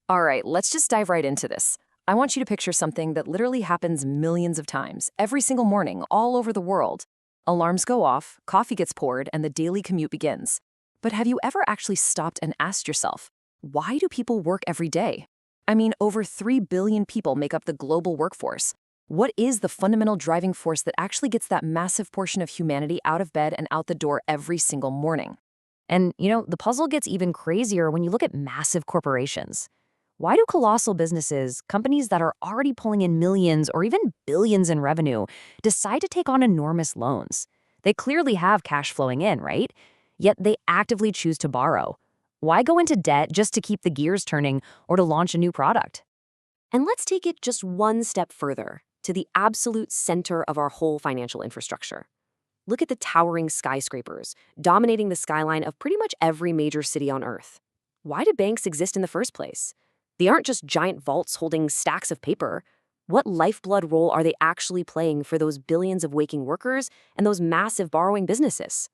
All right, let's just dive right into this. I want you to picture something that literally happens millions of times, every single morning, all over the world. Alarms go off, coffee gets poured, and the daily commute begins. But have you ever actually stopped and asked yourself, why do people work every day? I mean, over 3 billion people make up the global workforce. What is the fundamental driving force that actually gets that massive portion of humanity out of bed and out the door every single morning? And, the puzzle gets even crazier when you look at massive corporations. Why do colossal businesses, companies that are already pulling in millions or even billions in revenue, decide to take on enormous loans? They clearly have cash flowing in, right? Yet they actively choose to borrow. Why go into debt just to keep the gears turning or to launch a new product? And let's take it just one step further to the absolute center of our whole financial infrastructure. Look at the towering skyscrapers dominating the skyline of pretty much every major city on Earth. Why do banks exist in the first place? They aren't just giant vaults holding stacks of paper. What lifeblood role are they actually playing for those billions of waking workers and those massive borrowing businesses?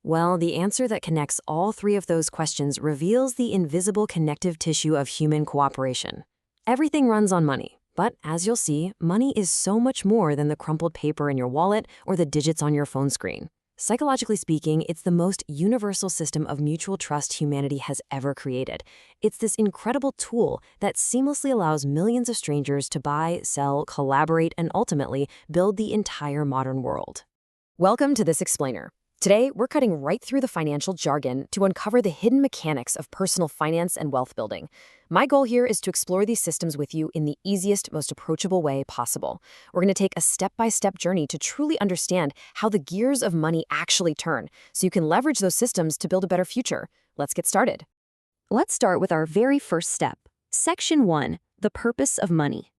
Well, the answer that connects all three of those questions reveals the invisible connective tissue of human cooperation. Everything runs on money, but as you'll see, money is so much more than the crumpled paper in your wallet or the digits on your phone screen. Psychologically speaking, it's the most universal system of mutual trust humanity has ever created. It's this incredible tool that seamlessly allows millions of strangers to buy, sell, collaborate, and ultimately build the entire modern world. Welcome to This Explainer. Today, we're cutting right through the financial jargon to uncover the hidden mechanics of personal finance and wealth building. My goal here is to explore these systems with you in the easiest, most approachable way possible. We're going to take a step-by-step journey to truly understand how the gears of money actually turn, so you can leverage those systems to build a better future. Let's get started. Let's start with our very first step. Section 1, the purpose of money.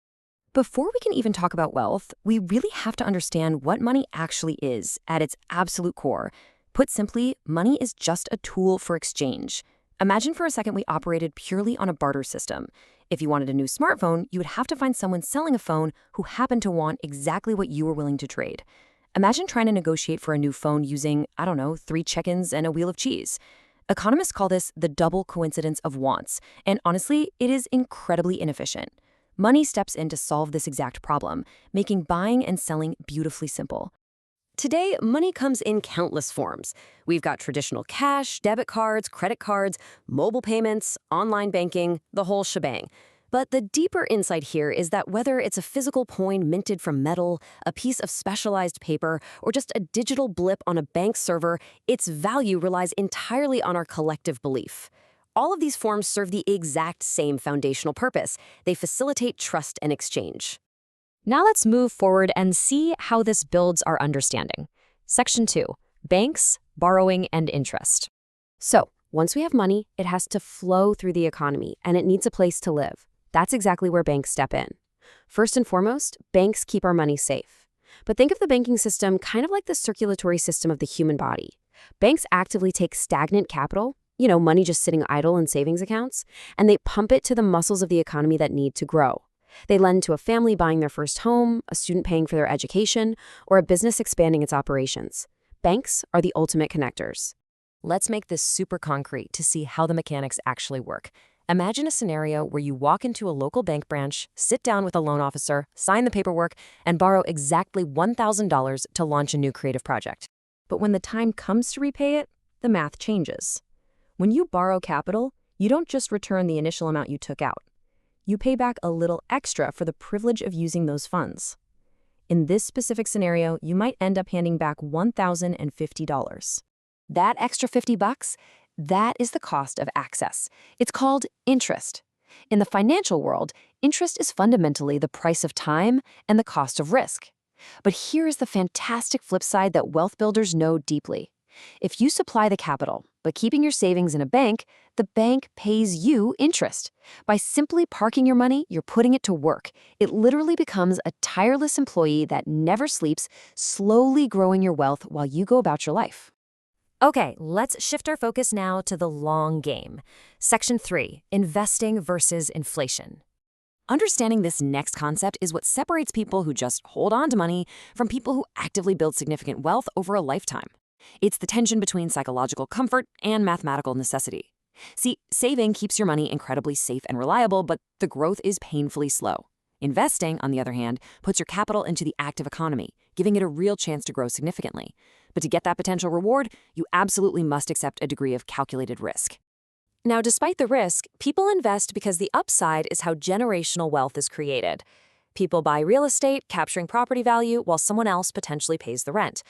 Before we can even talk about wealth, we really have to understand what money actually is at its absolute core. Put simply, money is just a tool for exchange. Imagine for a second we operated purely on a barter system. If you wanted a new smartphone, you would have to find someone selling a phone who happened to want exactly what you were willing to trade. Imagine trying to negotiate for a new phone using, 3 chickens and a wheel of cheese. Economists call this the double coincidence of wants, and honestly, it is incredibly inefficient. Money steps in to solve this exact problem, making buying and selling beautifully simple. Today, money comes in countless forms. We've got traditional cash, debit cards, credit cards, mobile payments, online banking, the whole shebang. But the deeper insight here is that whether it's a physical coin minted from metal, a piece of specialized paper, or just a digital blip on a bank server, its value relies entirely on our collective belief. All of these forms serve the exact same foundational purpose. They facilitate trust and exchange. Now let's move forward and see how this builds our understanding. Section 2, banks, borrowing, and interest. So, once we have money, it has to flow through the economy, and it needs a place to live. That's exactly where banks step in. First and foremost, banks keep our money safe. But think of the banking system kind of like the circulatory system of the human body. Banks actively take stagnant capital, money just sitting idle in savings accounts, and they pump it to the muscles of the economy that need to grow. They lend to a family buying their first home, a student paying for their education, or a business expanding its operations. Banks are the ultimate connectors. Let's make this super concrete to see how the mechanics actually work. Imagine a scenario where you walk into a local bank branch, sit down with a loan officer, sign the paperwork, and borrow exactly $1,000 to launch a new creative project. But when the time comes to repay it, the math changes. When you borrow capital, you don't just return the initial amount you took out. You pay back a little extra for the privilege of using those funds. In this specific scenario, you might end up handing back $1,050. That extra $50, that is the cost of access. It's called interest. In the financial world, interest is fundamentally the price of time and the cost of risk. But here is the fantastic flip side that wealth builders know deeply. If you supply the capital, but keeping your savings in a bank, the bank pays you interest. By simply parking your money, you're putting it to work. It literally becomes a tireless employee that never sleeps, slowly growing your wealth while you go about your life. Okay, let's shift our focus now to the long game. Section 3, investing versus inflation. Understanding this next concept is what separates people who just hold on to money from people who actively build significant wealth over a lifetime. It's the tension between psychological comfort and mathematical necessity. See, saving keeps your money incredibly safe and reliable, but the growth is painfully slow. Investing, on the other hand, puts your capital into the active economy, giving it a real chance to grow significantly. But to get that potential reward, you absolutely must accept a degree of calculated risk. Now, despite the risk, people invest because the upside is how generational wealth is created. People buy real estate, capturing property value, while someone else potentially pays the rent.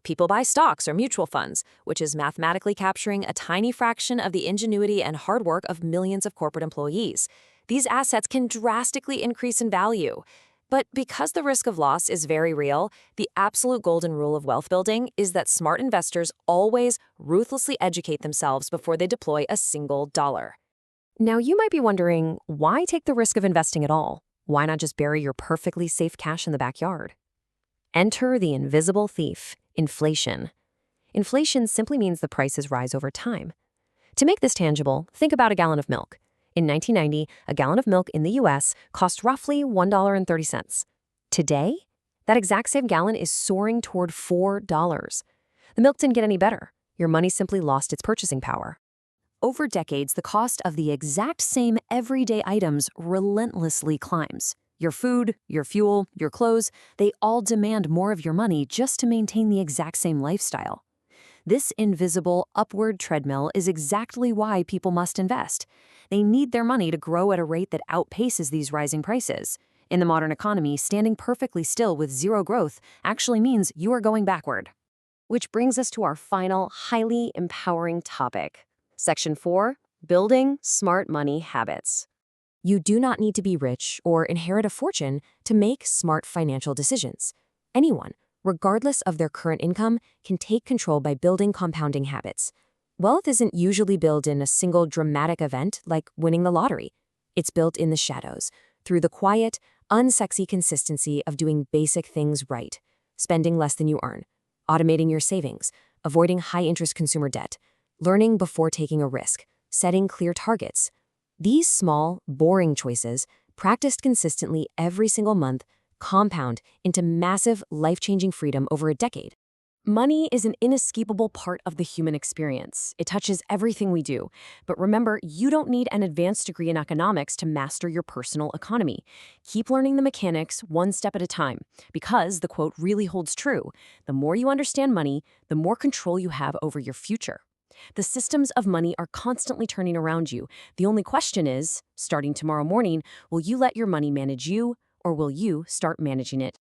People buy stocks or mutual funds, which is mathematically capturing a tiny fraction of the ingenuity and hard work of millions of corporate employees. These assets can drastically increase in value. But because the risk of loss is very real, the absolute golden rule of wealth building is that smart investors always ruthlessly educate themselves before they deploy a single dollar. Now, you might be wondering, why take the risk of investing at all? Why not just bury your perfectly safe cash in the backyard? Enter the invisible thief, inflation. Inflation simply means the prices rise over time. To make this tangible, think about a gallon of milk. In 1990, a gallon of milk in the US cost roughly $1.30. Today, that exact same gallon is soaring toward $4. The milk didn't get any better. Your money simply lost its purchasing power. Over decades, the cost of the exact same everyday items relentlessly climbs. Your food, your fuel, your clothes, they all demand more of your money just to maintain the exact same lifestyle. This invisible upward treadmill is exactly why people must invest. They need their money to grow at a rate that outpaces these rising prices. In the modern economy, standing perfectly still with zero growth actually means you are going backward. Which brings us to our final, highly empowering topic. Section 4, Building Smart Money Habits. You do not need to be rich or inherit a fortune to make smart financial decisions. Anyone, regardless of their current income, can take control by building compounding habits. Wealth isn't usually built in a single dramatic event like winning the lottery. It's built in the shadows, through the quiet, unsexy consistency of doing basic things right, spending less than you earn, automating your savings, avoiding high-interest consumer debt, learning before taking a risk, setting clear targets. These small, boring choices, practiced consistently every single month, compound into massive, life-changing freedom over a decade. Money is an inescapable part of the human experience. It touches everything we do. But remember, you don't need an advanced degree in economics to master your personal economy. Keep learning the mechanics one step at a time, because the quote really holds true. The more you understand money, the more control you have over your future. The systems of money are constantly turning around you. The only question is, starting tomorrow morning, will you let your money manage you, or will you start managing it